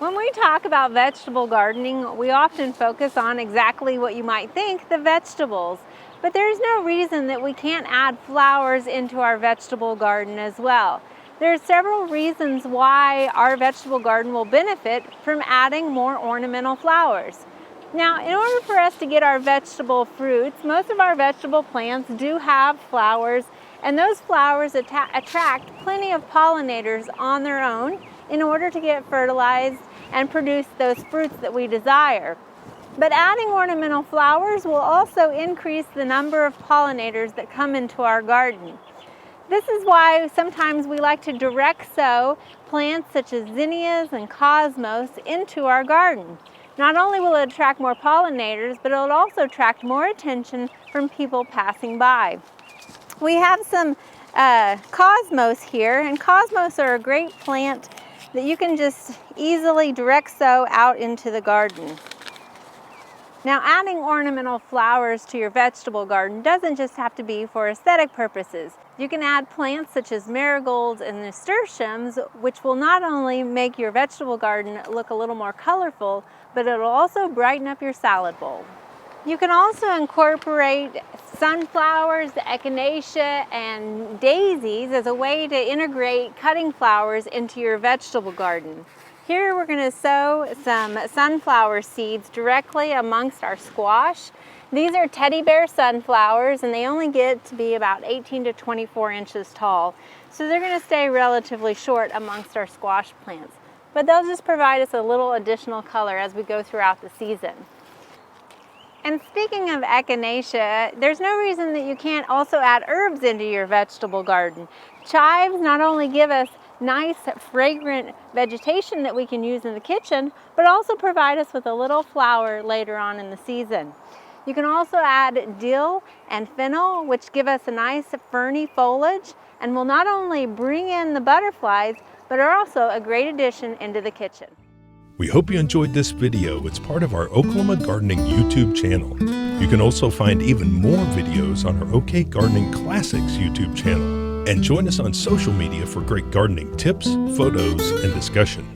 When we talk about vegetable gardening, we often focus on exactly what you might think, the vegetables. But there's no reason that we can't add flowers into our vegetable garden as well. There are several reasons why our vegetable garden will benefit from adding more ornamental flowers. Now, in order for us to get our vegetable fruits, most of our vegetable plants do have flowers, and those flowers attract plenty of pollinators on their own in order to get fertilized and produce those fruits that we desire. But adding ornamental flowers will also increase the number of pollinators that come into our garden. This is why sometimes we like to direct sow plants such as zinnias and cosmos into our garden. Not only will it attract more pollinators, but it will also attract more attention from people passing by. We have some cosmos here, and cosmos are a great plant that you can just easily direct sow out into the garden. Now, adding ornamental flowers to your vegetable garden doesn't just have to be for aesthetic purposes. You can add plants such as marigolds and nasturtiums, which will not only make your vegetable garden look a little more colorful, but it'll also brighten up your salad bowl. You can also incorporate sunflowers, echinacea, and daisies as a way to integrate cutting flowers into your vegetable garden. Here we're going to sow some sunflower seeds directly amongst our squash. These are teddy bear sunflowers, and they only get to be about 18 to 24 inches tall. So they're going to stay relatively short amongst our squash plants. But they'll just provide us a little additional color as we go throughout the season. And speaking of echinacea, there's no reason that you can't also add herbs into your vegetable garden. Chives not only give us nice, fragrant vegetation that we can use in the kitchen, but also provide us with a little flower later on in the season. You can also add dill and fennel, which give us a nice ferny foliage and will not only bring in the butterflies, but are also a great addition into the kitchen. We hope you enjoyed this video. It's part of our Oklahoma Gardening YouTube channel. You can also find even more videos on our OK Gardening Classics YouTube channel. And join us on social media for great gardening tips, photos, and discussion.